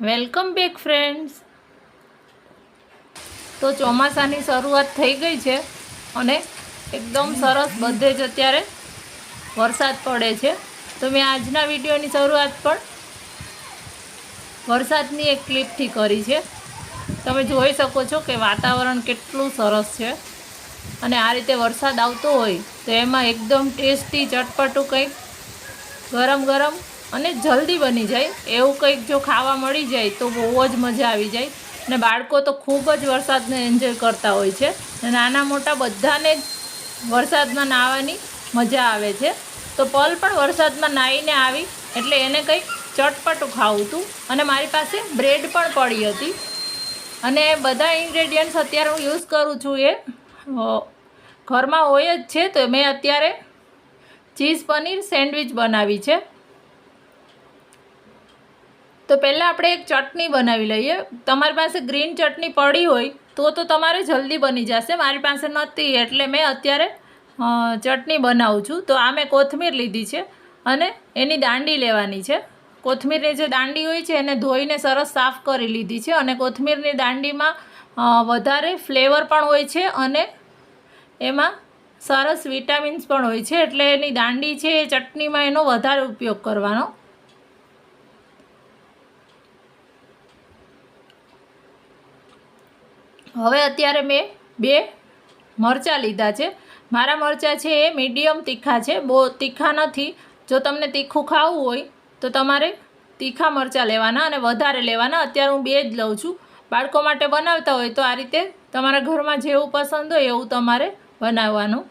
Welcome back friends. તો ચોમાસાની શરૂઆત થઈ ગઈ છે અને એકદમ સરસ બધે જ અત્યારે વરસાદ પડે છે. તો મેં આજના વિડીયોની શરૂઆત પણ વરસાદની એક ક્લિપથી કરી છે. તમે જોઈ શકો છો કે વાતાવરણ કેટલું સરસ છે અને આ રીતે વરસાદ આવતો હોય તો એમાં એકદમ ટેસ્ટી ચટપટું કંઈક ગરમ ગરમ અને જલ્દી બની જાય એવું કંઈક જો ખાવા મળી જાય તો બહુ જ મજા આવી જાય. અને બાળકો તો ખૂબ જ વરસાદને એન્જોય કરતા હોય છે. નાના મોટા બધાને જ વરસાદમાં નાહવાની મજા આવે છે. તો પલ પણ વરસાદમાં નાહીને આવી એટલે એને કંઈક ચટપટું ખાવું હતું અને મારી પાસે બ્રેડ પણ પડી હતી અને બધા ઇન્ગ્રેડિયન્ટ્સ અત્યારે હું યુઝ કરું છું એ ઘરમાં હોય જ છે. તો મેં અત્યારે ચીઝ પનીર સેન્ડવિચ બનાવી છે. તો પહેલાં આપણે એક ચટણી બનાવી લઈએ. તમારી પાસે ગ્રીન ચટણી પડી હોય તો તમારે જલ્દી બની જશે. મારી પાસે નહોતી એટલે મેં અત્યારે ચટણી બનાવું છું. તો આ મેં કોથમીર લીધી છે અને એની દાંડી લેવાની છે. કોથમીરની જે દાંડી હોય છે એને ધોઈને સરસ સાફ કરી લીધી છે અને કોથમીરની દાંડીમાં વધારે ફ્લેવર પણ હોય છે અને એમાં સરસ વિટામિન્સ પણ હોય છે. એટલે એની દાંડી છે એ ચટણીમાં એનો વધારે ઉપયોગ કરવાનો. હવે અત્યારે મેં 2 મરચાં લીધા છે. મારા મરચાં છે એ મીડિયમ તીખા છે, બહુ તીખા નથી. જો તમને તીખું ખાવું હોય તો તમારે તીખા મરચાં લેવાના અને વધારે લેવાના. અત્યારે હું 2 જ લઉં છું. બાળકો માટે બનાવતા હોય તો આ રીતે તમારા ઘરમાં જેવું પસંદ હોય એવું તમારે બનાવવાનું.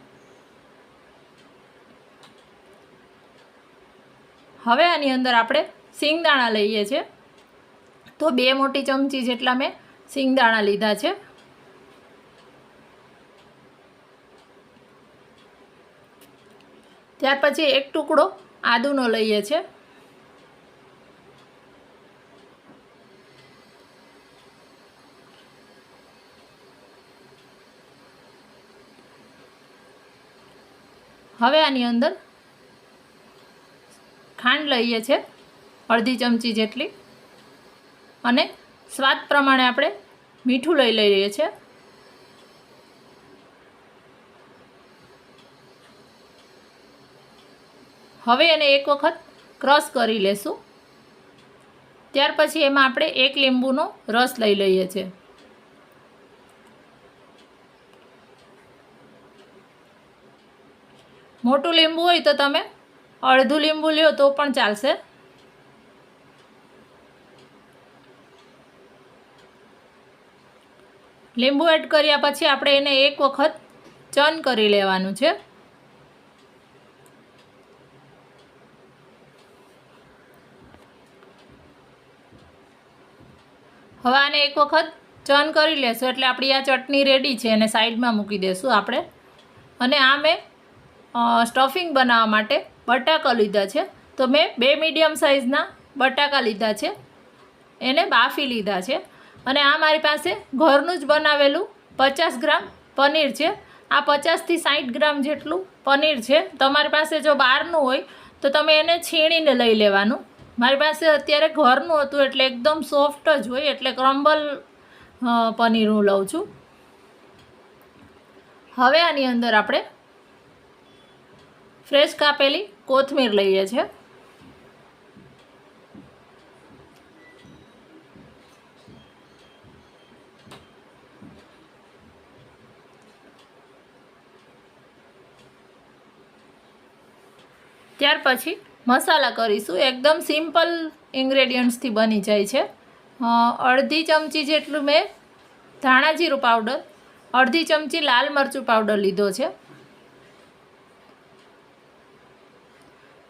હવે આની અંદર આપણે સિંગદાણા લઈએ છીએ. તો 2 મોટી ચમચી જેટલા મેં સિંગદાણા લીધા છે. ત્યાર પછી એક ટુકડો આદુનો લઈએ છીએ. હવે આની અંદર ખાંડ લઈએ છીએ અડધી ચમચી જેટલી અને સ્વાદ પ્રમાણે આપણે મીઠું લઈ લઈએ છીએ. હવે એને એક વખત ક્રશ કરી લેશું. ત્યાર પછી એમાં આપણે 1 લીંબુનો રસ લઈ લઈએ છીએ. મોટું લીંબુ હોય તો તમે અડધું લીંબુ લ્યો તો પણ ચાલશે. લીંબુ એડ કર્યા પછી આપણે એને એક વખત ચર્ન કરી લેવાનું છે. હવે આને એક વખત ચર્ન કરી લેશું એટલે આપણી આ ચટણી રેડી છે. એને સાઈડમાં મૂકી દઈશું આપણે. અને આ મેં સ્ટફિંગ બનાવવા માટે બટાકા લીધા છે. તો મેં 2 મીડિયમ સાઇઝના બટાકા લીધા છે, એને બાફી લીધા છે. અને આ મારી પાસે ઘરનું જ બનાવેલું 50 ગ્રામ પનીર છે. આ 50થી 60 ગ્રામ જેટલું પનીર છે. તમારી પાસે જો બહારનું હોય તો તમે એને છીણીને લઈ લેવાનું. મારી પાસે અત્યારે ઘરનું હતું એટલે એકદમ સોફ્ટ જ હોય એટલે ક્રમ્બલ પનીર હું લઉં છું. હવે આની અંદર આપણે ફ્રેશ કાપેલી કોથમીર લઈએ છીએ. ત્યાર પછી મસાલા કરીશું. એકદમ સિમ્પલ ઇન્ગ્રેડિયન્ટ્સથી બની જાય છે. અડધી ચમચી જેટલું મેં ધાણા જીરું પાવડર, અડધી ચમચી લાલ મરચું પાવડર લીધો છે.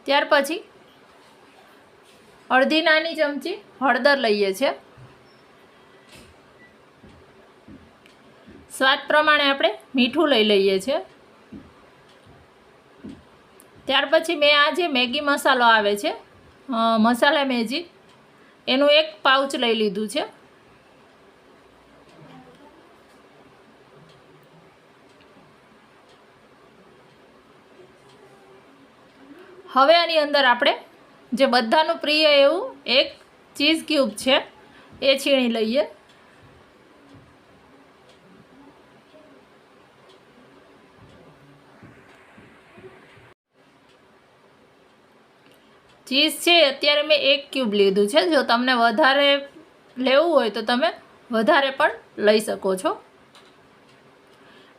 ત્યાર પછી અડધી નાની ચમચી હળદર લઈએ છીએ. સ્વાદ પ્રમાણે આપણે મીઠું લઈ લઈએ છીએ. ત્યાર પછી મેં આ જે મેગી મસાલો આવે છે મસાલા મેજિક, એનું 1 પાઉચ લઈ લીધું છે. હવે આની અંદર આપણે જે બધાનું પ્રિય એવું 1 ચીઝ ક્યુબ છે એ છીણી લઈએ. ચીઝ છે અત્યારે મેં 1 ક્યુબ લીધું છે. જો તમને વધારે લેવું હોય તો તમે વધારે પણ લઈ શકો છો.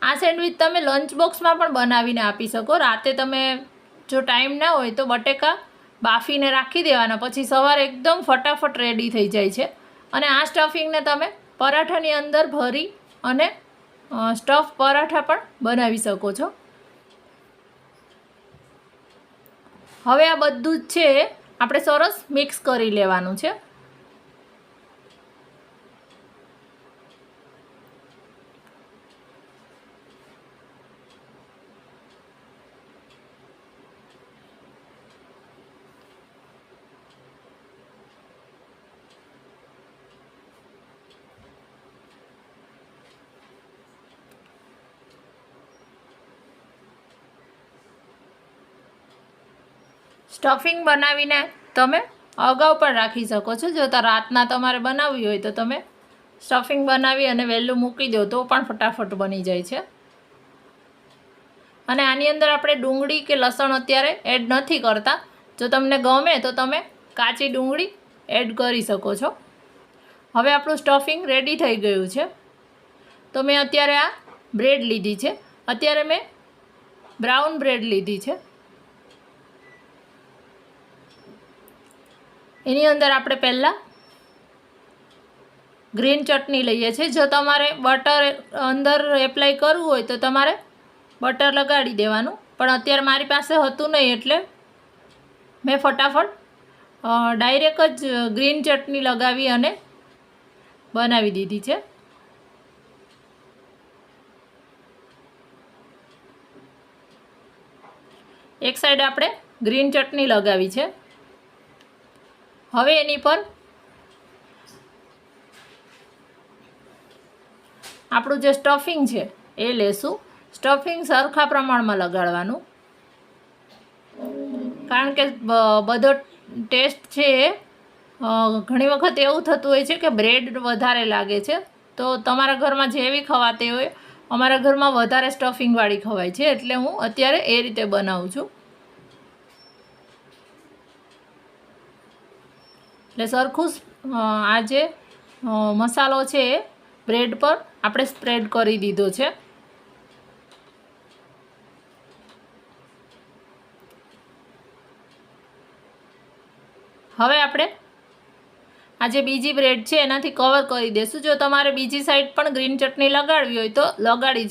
આ સેન્ડવિચ તમે લંચ બોક્સમાં પણ બનાવીને આપી શકો. રાતે તમે જો ટાઈમ ના હોય તો બટેકા બાફીને રાખી દેવાના, પછી સવારે એકદમ ફટાફટ રેડી થઈ જાય છે. અને આ સ્ટફિંગને તમે પરાઠાની અંદર ભરી અને સ્ટફ પરાઠા પણ બનાવી શકો છો. હવે આ બધું જ છે આપણે સરસ મિક્સ કરી લેવાનું છે. સ્ટફિંગ બનાવીને તમે અગાઉ પણ રાખી શકો છો. જો તો રાતના તમારે બનાવવી હોય તો તમે સ્ટફિંગ બનાવી અને વહેલું મૂકી દો તો પણ ફટાફટ બની જાય છે. અને આની અંદર આપણે ડુંગળી કે લસણ અત્યારે એડ નથી કરતા. જો તમને ગમે તો તમે કાચી ડુંગળી એડ કરી શકો છો. હવે આપણું સ્ટફિંગ રેડી થઈ ગયું છે. તો મેં અત્યારે આ બ્રેડ લીધી છે. અત્યારે મેં બ્રાઉન બ્રેડ લીધી છે. એની અંદર આપણે પહેલાં ગ્રીન ચટણી લઈએ છીએ. જો તમારે બટર અંદર એપ્લાય કરવું હોય તો તમારે બટર લગાડી દેવાનું, પણ અત્યારે મારી પાસે હતું નહીં એટલે મેં ફટાફટ ડાયરેક્ટ જ ગ્રીન ચટણી લગાવી અને બનાવી દીધી છે. એક સાઈડ આપણે ગ્રીન ચટણી લગાવી છે. હવે એની પર આપણું જે સ્ટફિંગ છે એ લેશું. સ્ટફિંગ સરખા પ્રમાણમાં લગાડવાનું, કારણ કે બધો ટેસ્ટ છે એ ઘણી વખત એવું થતું હોય છે કે બ્રેડ વધારે લાગે છે. તો તમારા ઘરમાં જેવી ખવાતી હોય, અમારા ઘરમાં વધારે સ્ટફિંગવાળી ખવાય છે, એટલે હું અત્યારે એ રીતે બનાવું છું. એટલે સરખું આ જે મસાલો છે એ બ્રેડ પર આપણે સ્પ્રેડ કરી દીધો છે. હવે આપણે આ જે બીજી બ્રેડ છે એનાથી કવર કરી દઈશું. જો તમારે બીજી સાઈડ પણ ગ્રીન ચટણી લગાડવી હોય તો લગાડી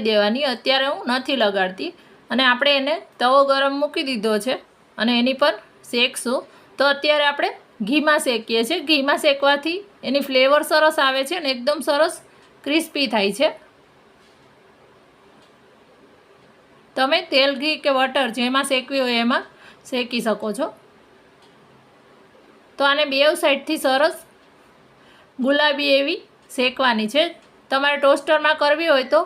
દેવાની. અત્યારે હું નથી લગાડતી. અને આપણે એને તવો ગરમ મૂકી દીધો છે અને એની પર શેકશું. તો અત્યારે આપણે ઘીમાં શેકીએ છીએ. ઘીમાં શેકવાથી એની ફ્લેવર સરસ આવે છે અને એકદમ સરસ ક્રિસ્પી થાય છે. તમે તેલ, ઘી કે બટર જેમાં શેકવી હોય એમાં શેકી શકો છો. તો આને બેવ સાઈડથી સરસ ગુલાબી એવી શેકવાની છે. તમારે ટોસ્ટરમાં કરવી હોય તો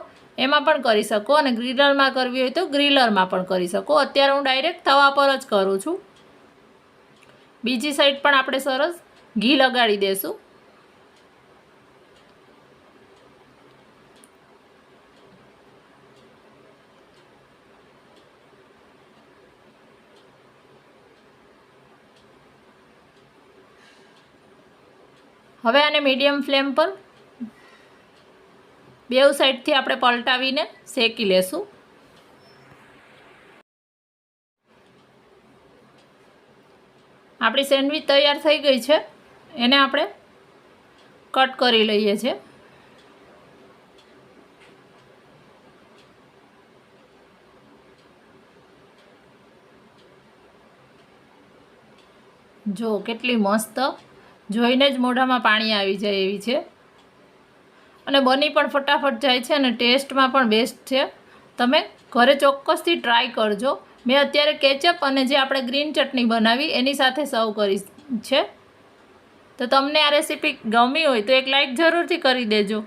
એમાં પણ કરી શકો અને ગ્રીલરમાં કરવી હોય તો ગ્રીલરમાં પણ કરી શકો. અત્યારે હું ડાયરેક્ટ તવા પર જ કરું છું. બીજી સાઈડ પણ આપણે સરસ ઘી લગાડી દઈશું. હવે આને મીડિયમ ફ્લેમ પર બેવ સાઈડથી આપણે પલટાવીને શેકી લેશું. આપણી સેન્ડવિચ તૈયાર થઈ ગઈ છે. એને આપણે કટ કરી લઈએ છીએ. જો કેટલી મસ્ત, જોઈને જ મોઢામાં પાણી આવી જાય એવી છે. અને બની પણ ફટાફટ જાય છે અને ટેસ્ટમાં પણ બેસ્ટ છે. તમે ઘરે ચોક્કસથી ટ્રાય કરજો. મેં અત્યારે કેચઅપ અને જે આપણે ગ્રીન ચટણી બનાવી એની સાથે સર્વ કરી છે. તો તમને આ રેસીપી ગમી હોય તો એક લાઈક જરૂરથી કરી દેજો,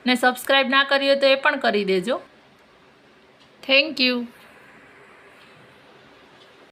ને સબસ્ક્રાઈબ ના કરી હોય તો એ પણ કરી દેજો. Thank you.